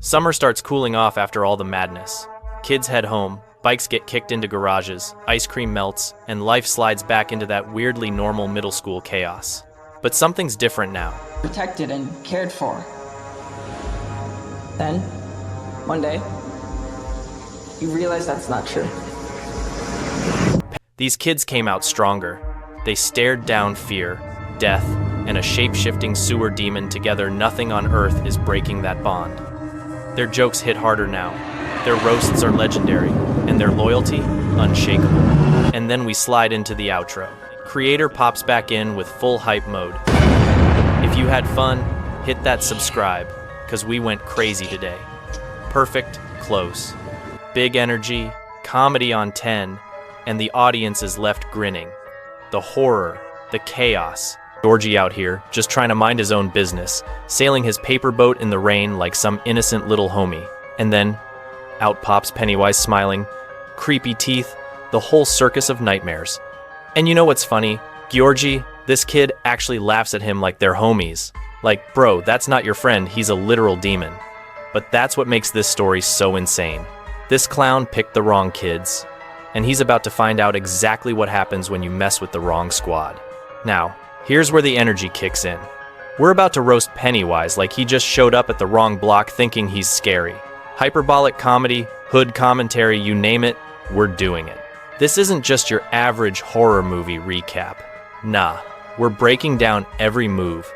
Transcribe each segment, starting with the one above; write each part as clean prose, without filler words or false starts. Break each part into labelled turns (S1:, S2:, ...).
S1: Summer starts cooling off after all the madness. Kids head home, bikes get kicked into garages, ice cream melts, and life slides back into that weirdly normal middle school chaos. But something's different now.
S2: Protected and cared for. Then, one day, you realize that's not true.
S1: These kids came out stronger. They stared down fear, death, and a shape-shifting sewer demon together. Nothing on earth is breaking that bond. Their jokes hit harder now. Their roasts are legendary, and their loyalty, unshakable. And then we slide into the outro. Creator pops back in with full hype mode. If you had fun, hit that subscribe, because we went crazy today. Perfect, close. Big energy, comedy on 10, and the audience is left grinning. The horror, the chaos. Georgie out here, just trying to mind his own business, sailing his paper boat in the rain like some innocent little homie. And then, out pops Pennywise smiling, creepy teeth, the whole circus of nightmares. And you know what's funny? Georgie, this kid actually laughs at him like they're homies. Like, bro, that's not your friend, he's a literal demon. But that's what makes this story so insane. This clown picked the wrong kids, and he's about to find out exactly what happens when you mess with the wrong squad. Now, here's where the energy kicks in. We're about to roast Pennywise like he just showed up at the wrong block thinking he's scary. Hyperbolic comedy, hood commentary, you name it, we're doing it. This isn't just your average horror movie recap. Nah, we're breaking down every move,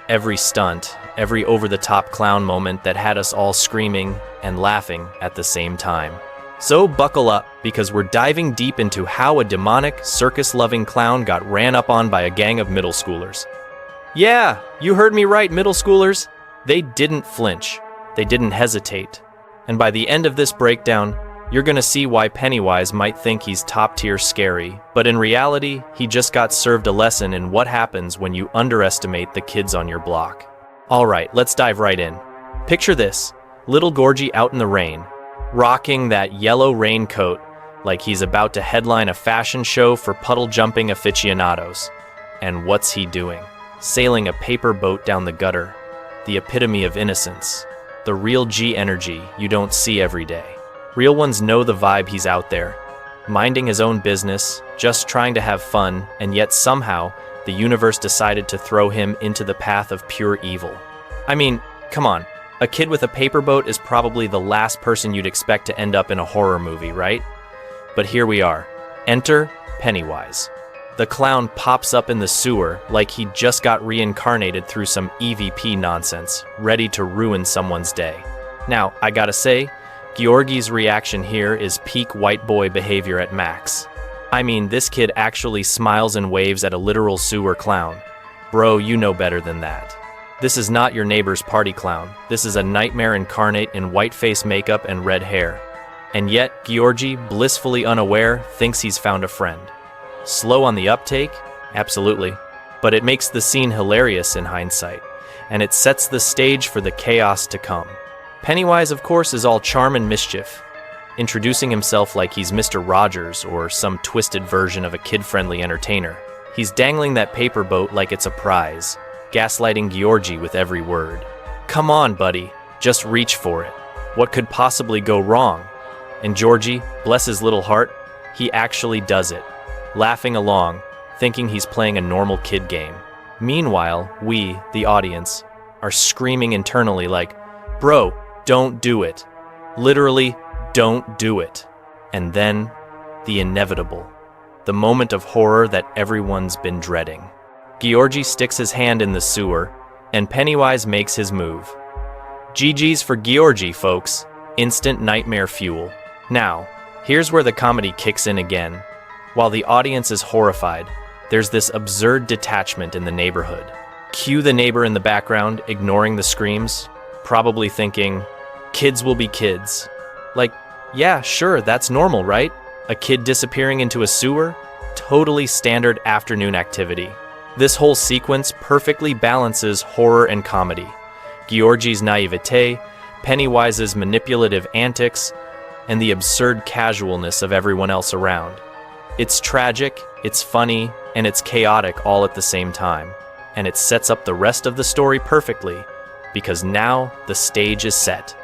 S1: every stunt, every over-the-top clown moment that had us all screaming and laughing at the same time. So buckle up, because we're diving deep into how a demonic, circus-loving clown got ran up on by a gang of middle schoolers. Yeah, you heard me right, middle schoolers. They didn't flinch. They didn't hesitate. And by the end of this breakdown, you're gonna see why Pennywise might think he's top-tier scary, but in reality, he just got served a lesson in what happens when you underestimate the kids on your block. Alright, let's dive right in. Picture this, little Georgie out in the rain, rocking that yellow raincoat like he's about to headline a fashion show for puddle-jumping aficionados. And what's he doing? Sailing a paper boat down the gutter, the epitome of innocence, the real G energy you don't see every day. Real ones know the vibe. He's out there, minding his own business, just trying to have fun, and yet somehow the universe decided to throw him into the path of pure evil. I mean, come on. A kid with a paper boat is probably the last person you'd expect to end up in a horror movie, right? But here we are. Enter Pennywise. The clown pops up in the sewer like he just got reincarnated through some EVP nonsense, ready to ruin someone's day. Now, I gotta say, Georgie's reaction here is peak white boy behavior at max. I mean, this kid actually smiles and waves at a literal sewer clown. Bro, you know better than that. This is not your neighbor's party clown. This is a nightmare incarnate in white face makeup and red hair. And yet, Georgie, blissfully unaware, thinks he's found a friend. Slow on the uptake? Absolutely. But it makes the scene hilarious in hindsight, and it sets the stage for the chaos to come. Pennywise, of course, is all charm and mischief, introducing himself like he's Mr. Rogers or some twisted version of a kid-friendly entertainer. He's dangling that paper boat like it's a prize, gaslighting Georgie with every word. Come on, buddy, just reach for it. What could possibly go wrong? And Georgie, bless his little heart, he actually does it, laughing along, thinking he's playing a normal kid game. Meanwhile, we, the audience, are screaming internally like, bro, don't do it. Literally, don't do it. And then, the inevitable. The moment of horror that everyone's been dreading. Georgie sticks his hand in the sewer, and Pennywise makes his move. GG's for Georgie, folks. Instant nightmare fuel. Now, here's where the comedy kicks in again. While the audience is horrified, there's this absurd detachment in the neighborhood. Cue the neighbor in the background, ignoring the screams, probably thinking, kids will be kids. Like, yeah, sure, that's normal, right? A kid disappearing into a sewer? Totally standard afternoon activity. This whole sequence perfectly balances horror and comedy. Georgie's naivete, Pennywise's manipulative antics, and the absurd casualness of everyone else around. It's tragic, it's funny, and it's chaotic all at the same time. And it sets up the rest of the story perfectly, because now the stage is set.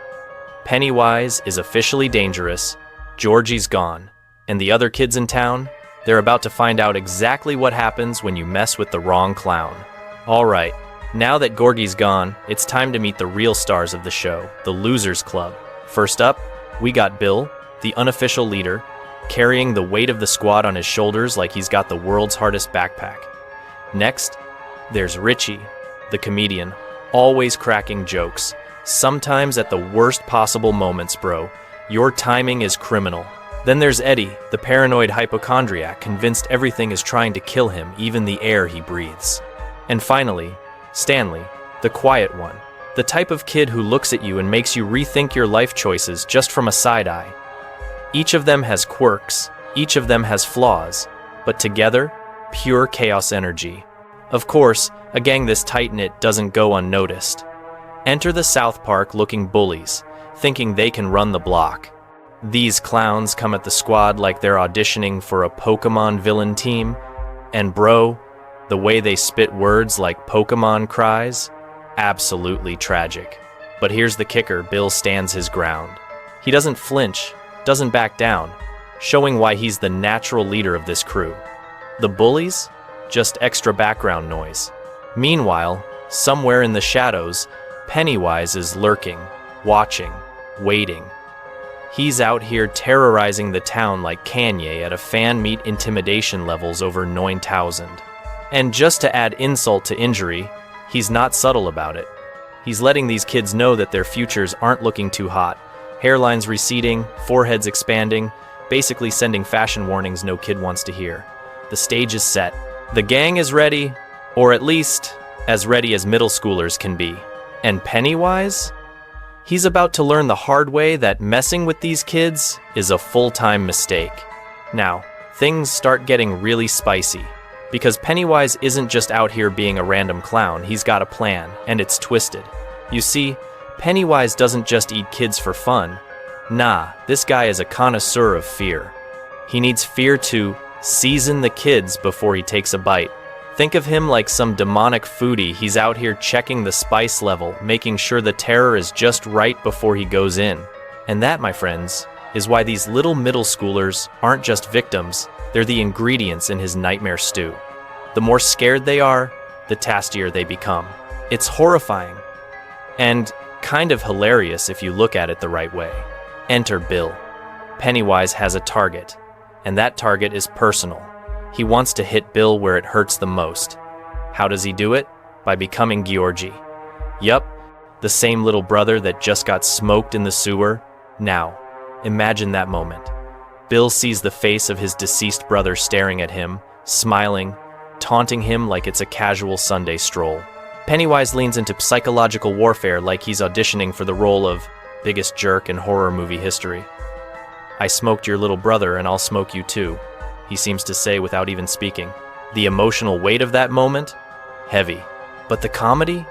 S1: Pennywise is officially dangerous, Georgie's gone, and the other kids in town, they're about to find out exactly what happens when you mess with the wrong clown. Alright, now that Georgie's gone, it's time to meet the real stars of the show, the Losers Club. First up, we got Bill, the unofficial leader, carrying the weight of the squad on his shoulders like he's got the world's hardest backpack. Next, there's Richie, the comedian, always cracking jokes, sometimes at the worst possible moments, bro. Your timing is criminal. Then there's Eddie, the paranoid hypochondriac, convinced everything is trying to kill him, even the air he breathes. And finally, Stanley, the quiet one, the type of kid who looks at you and makes you rethink your life choices just from a side eye. Each of them has quirks, each of them has flaws, but together, pure chaos energy. Of course, a gang this tight-knit doesn't go unnoticed. Enter the South Park looking bullies, thinking they can run the block. These clowns come at the squad like they're auditioning for a Pokemon villain team, and bro, the way they spit words like Pokemon cries, absolutely tragic. But here's the kicker, Bill stands his ground. He doesn't flinch, doesn't back down, showing why he's the natural leader of this crew. The bullies? Just extra background noise. Meanwhile, somewhere in the shadows, Pennywise is lurking, watching, waiting. He's out here terrorizing the town like Kanye at a fan meet intimidation levels over 9,000. And just to add insult to injury, he's not subtle about it. He's letting these kids know that their futures aren't looking too hot. Hairlines receding, foreheads expanding, basically sending fashion warnings no kid wants to hear. The stage is set. The gang is ready, or at least as ready as middle schoolers can be. And Pennywise? He's about to learn the hard way that messing with these kids is a full-time mistake. Now, things start getting really spicy, because Pennywise isn't just out here being a random clown, he's got a plan, and it's twisted. You see, Pennywise doesn't just eat kids for fun. Nah, this guy is a connoisseur of fear. He needs fear to season the kids before he takes a bite. Think of him like some demonic foodie. He's out here checking the spice level, making sure the terror is just right before he goes in. And that, my friends, is why these little middle schoolers aren't just victims, they're the ingredients in his nightmare stew. The more scared they are, the tastier they become. It's horrifying, and kind of hilarious if you look at it the right way. Enter Bill. Pennywise has a target, and that target is personal. He wants to hit Bill where it hurts the most. How does he do it? By becoming Georgie. Yup, the same little brother that just got smoked in the sewer. Now, imagine that moment. Bill sees the face of his deceased brother staring at him, smiling, taunting him like it's a casual Sunday stroll. Pennywise leans into psychological warfare like he's auditioning for the role of biggest jerk in horror movie history. I smoked your little brother and I'll smoke you too, he seems to say without even speaking. The emotional weight of that moment? Heavy. But the comedy?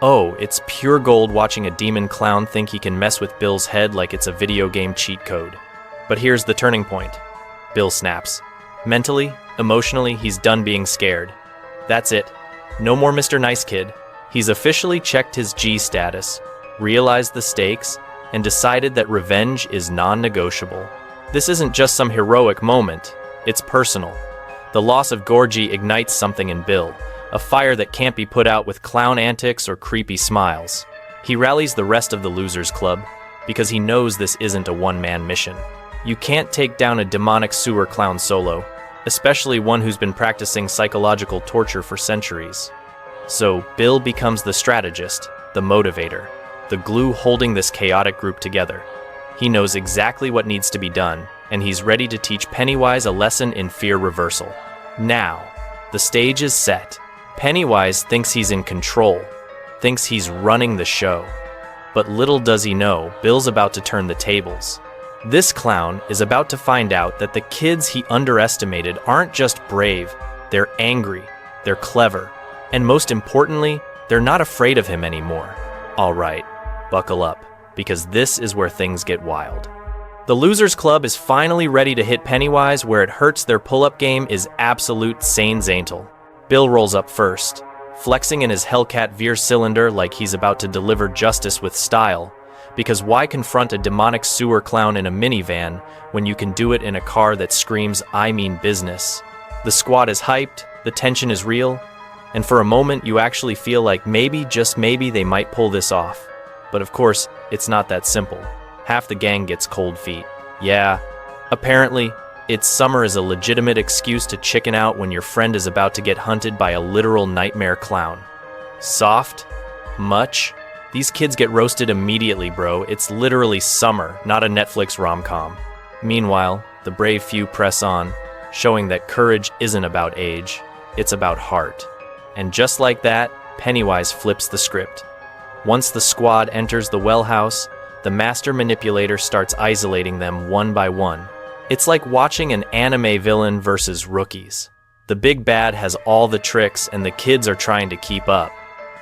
S1: Oh, it's pure gold watching a demon clown think he can mess with Bill's head like it's a video game cheat code. But here's the turning point. Bill snaps. Mentally, emotionally, he's done being scared. That's it. No more Mr. Nice Kid. He's officially checked his G status, realized the stakes, and decided that revenge is non-negotiable. This isn't just some heroic moment, it's personal. The loss of Georgie ignites something in Bill, a fire that can't be put out with clown antics or creepy smiles. He rallies the rest of the Losers Club because he knows this isn't a one-man mission. You can't take down a demonic sewer clown solo, especially one who's been practicing psychological torture for centuries. So Bill becomes the strategist, the motivator, the glue holding this chaotic group together. He knows exactly what needs to be done, and he's ready to teach Pennywise a lesson in fear reversal. Now, the stage is set. Pennywise thinks he's in control, thinks he's running the show. But little does he know, Bill's about to turn the tables. This clown is about to find out that the kids he underestimated aren't just brave, they're angry, they're clever, and most importantly, they're not afraid of him anymore. All right, buckle up, because this is where things get wild. The Losers Club is finally ready to hit Pennywise where it hurts. Their pull-up game is absolute sane Zaintel. Bill rolls up first, flexing in his Hellcat Veer cylinder like he's about to deliver justice with style, Because why confront a demonic sewer clown in a minivan when you can do it in a car that screams, "I mean business"? The squad is hyped, the tension is real, and for a moment you actually feel like maybe, just maybe, they might pull this off. But of course, it's not that simple. Half the gang gets cold feet. Yeah, apparently, it's summer is a legitimate excuse to chicken out when your friend is about to get hunted by a literal nightmare clown. Soft? Much? These kids get roasted immediately, bro. It's literally summer, not a Netflix rom-com. Meanwhile, the brave few press on, showing that courage isn't about age, it's about heart. And just like that, Pennywise flips the script. Once the squad enters the well house, the master manipulator starts isolating them one by one. It's like watching an anime villain versus rookies. The big bad has all the tricks and the kids are trying to keep up,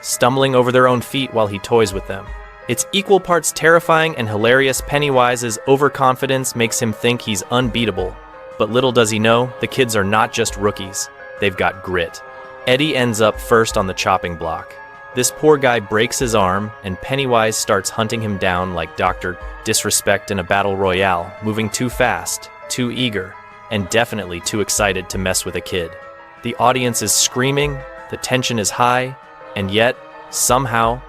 S1: stumbling over their own feet while he toys with them. It's equal parts terrifying and hilarious. Pennywise's overconfidence makes him think he's unbeatable. But little does he know, the kids are not just rookies, they've got grit. Eddie ends up first on the chopping block. This poor guy breaks his arm, and Pennywise starts hunting him down like Dr. Disrespect in a battle royale, moving too fast, too eager, and definitely too excited to mess with a kid. The audience is screaming, the tension is high, and yet, somehow,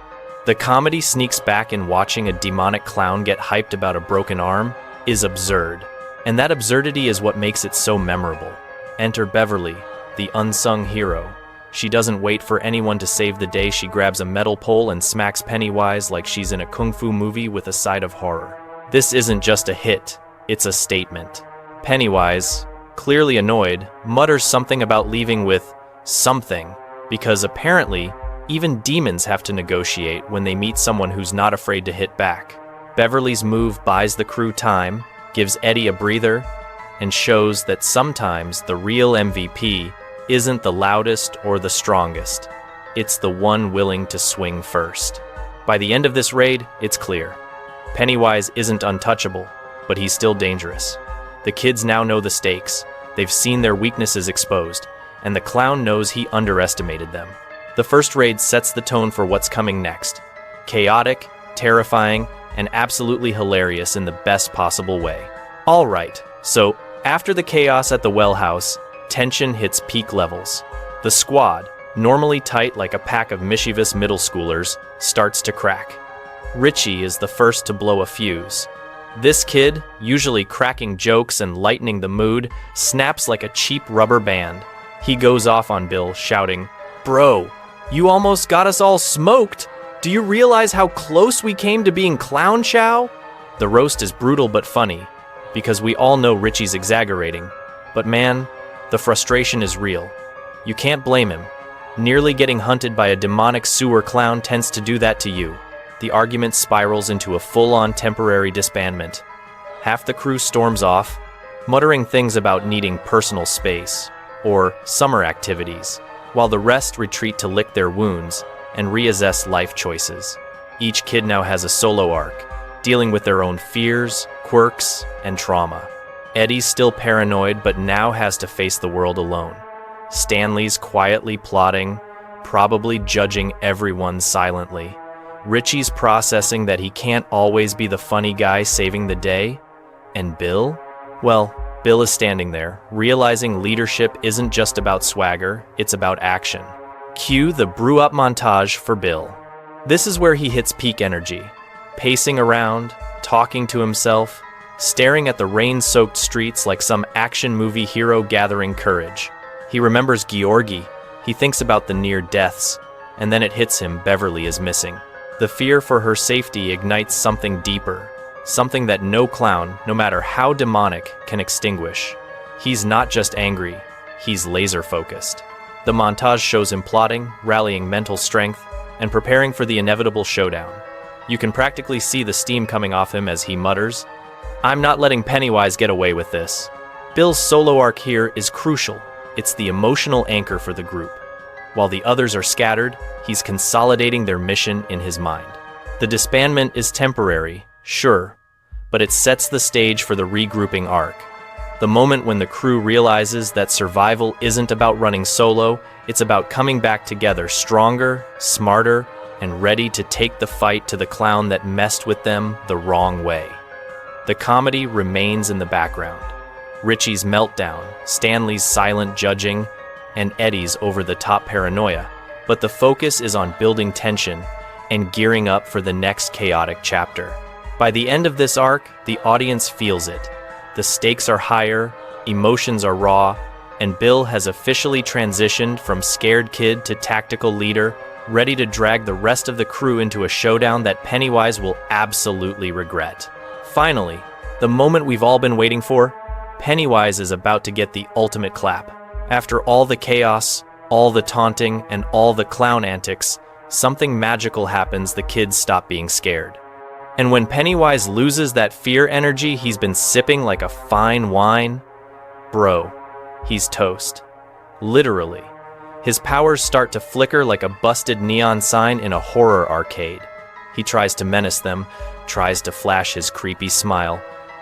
S1: the comedy sneaks back in. Watching a demonic clown get hyped about a broken arm is absurd. And that absurdity is what makes it so memorable. Enter Beverly, the unsung hero. She doesn't wait for anyone to save the day. She grabs a metal pole and smacks Pennywise like she's in a kung fu movie with a side of horror. This isn't just a hit, it's a statement. Pennywise, clearly annoyed, mutters something about leaving with something, because apparently, even demons have to negotiate when they meet someone who's not afraid to hit back. Beverly's move buys the crew time, gives Eddie a breather, and shows that sometimes the real MVP isn't the loudest or the strongest. It's the one willing to swing first. By the end of this raid, it's clear. Pennywise isn't untouchable, but he's still dangerous. The kids now know the stakes. They've seen their weaknesses exposed, and the clown knows he underestimated them. The first raid sets the tone for what's coming next. Chaotic, terrifying, and absolutely hilarious in the best possible way. All right, so after the chaos at the well house, tension hits peak levels. The squad, normally tight like a pack of mischievous middle schoolers, starts to crack. Richie is the first to blow a fuse. This kid, usually cracking jokes and lightening the mood, snaps like a cheap rubber band. He goes off on Bill, shouting, "Bro, you almost got us all smoked! Do you realize how close we came to being clown chow?" The roast is brutal but funny, because we all know Richie's exaggerating. But man, the frustration is real. You can't blame him. Nearly getting hunted by a demonic sewer clown tends to do that to you. The argument spirals into a full-on temporary disbandment. Half the crew storms off, muttering things about needing personal space or summer activities, while the rest retreat to lick their wounds and reassess life choices. Each kid now has a solo arc, dealing with their own fears, quirks, and trauma. Eddie's still paranoid, but now has to face the world alone. Stanley's quietly plotting, probably judging everyone silently. Richie's processing that he can't always be the funny guy saving the day. And Bill? Well, Bill is standing there, realizing leadership isn't just about swagger, it's about action. Cue the brew-up montage for Bill. This is where he hits peak energy, pacing around, talking to himself, staring at the rain-soaked streets like some action movie hero gathering courage. He remembers Georgie, he thinks about the near deaths, and then it hits him. Beverly is missing. The fear for her safety ignites something deeper, something that no clown, no matter how demonic, can extinguish. He's not just angry, he's laser-focused. The montage shows him plotting, rallying mental strength, and preparing for the inevitable showdown. You can practically see the steam coming off him as he mutters, "I'm not letting Pennywise get away with this." Bill's solo arc here is crucial. It's the emotional anchor for the group. While the others are scattered, he's consolidating their mission in his mind. The disbandment is temporary, sure, but it sets the stage for the regrouping arc. The moment when the crew realizes that survival isn't about running solo, it's about coming back together stronger, smarter, and ready to take the fight to the clown that messed with them the wrong way. The comedy remains in the background. Richie's meltdown, Stanley's silent judging, and Eddie's over-the-top paranoia, but the focus is on building tension and gearing up for the next chaotic chapter. By the end of this arc, the audience feels it. The stakes are higher, emotions are raw, and Bill has officially transitioned from scared kid to tactical leader, ready to drag the rest of the crew into a showdown that Pennywise will absolutely regret. Finally, the moment we've all been waiting for, Pennywise is about to get the ultimate clap. After all the chaos, all the taunting, and all the clown antics, something magical happens. The kids stop being scared. And when Pennywise loses that fear energy he's been sipping like a fine wine, bro, he's toast. Literally. His powers start to flicker like a busted neon sign in a horror arcade. He tries to menace them, tries to flash his creepy smile,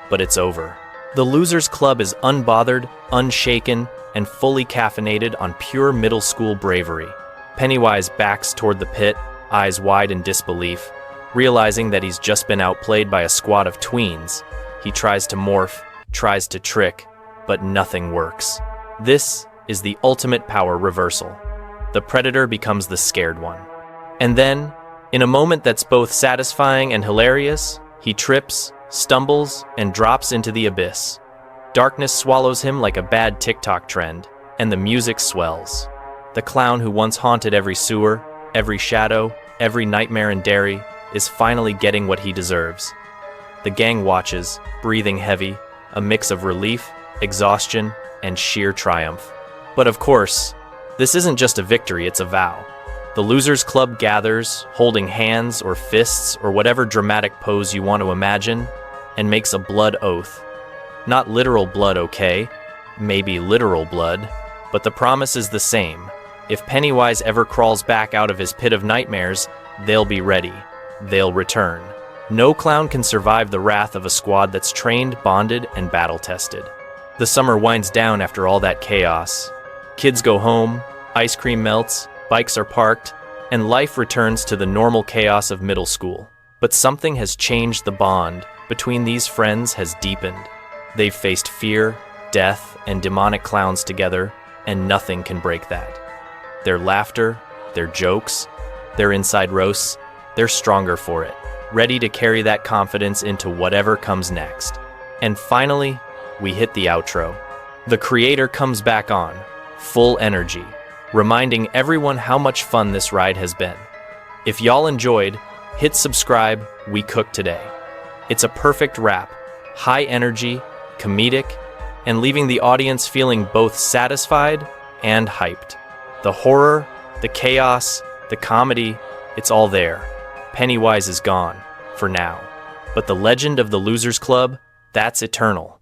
S1: but it's over. The Losers Club is unbothered, unshaken, and fully caffeinated on pure middle school bravery. Pennywise backs toward the pit, eyes wide in disbelief, realizing that he's just been outplayed by a squad of tweens. He tries to morph, tries to trick, but nothing works. This is the ultimate power reversal. The predator becomes the scared one. And then, in a moment that's both satisfying and hilarious, he trips, stumbles, and drops into the abyss. Darkness swallows him like a bad TikTok trend, and the music swells. The clown who once haunted every sewer, every shadow, every nightmare in Derry, is finally getting what he deserves. The gang watches, breathing heavy, a mix of relief, exhaustion, and sheer triumph. But of course, this isn't just a victory, it's a vow. The Losers Club gathers, holding hands or fists or whatever dramatic pose you want to imagine, and makes a blood oath. Not literal blood, okay? Maybe literal blood, but the promise is the same. If Pennywise ever crawls back out of his pit of nightmares, they'll be ready. They'll return. No clown can survive the wrath of a squad that's trained, bonded, and battle-tested. The summer winds down after all that chaos. Kids go home, ice cream melts, bikes are parked, and life returns to the normal chaos of middle school. But something has changed. The bond between these friends has deepened. They've faced fear, death, and demonic clowns together, and nothing can break that. Their laughter, their jokes, their inside roasts, they're stronger for it, ready to carry that confidence into whatever comes next. And finally, we hit the outro. The creator comes back on, full energy, reminding everyone how much fun this ride has been. If y'all enjoyed, hit subscribe. We cooked today. It's a perfect wrap, high energy, comedic, and leaving the audience feeling both satisfied and hyped. The horror, the chaos, the comedy, it's all there. Pennywise is gone, for now. But the legend of the Losers Club, that's eternal.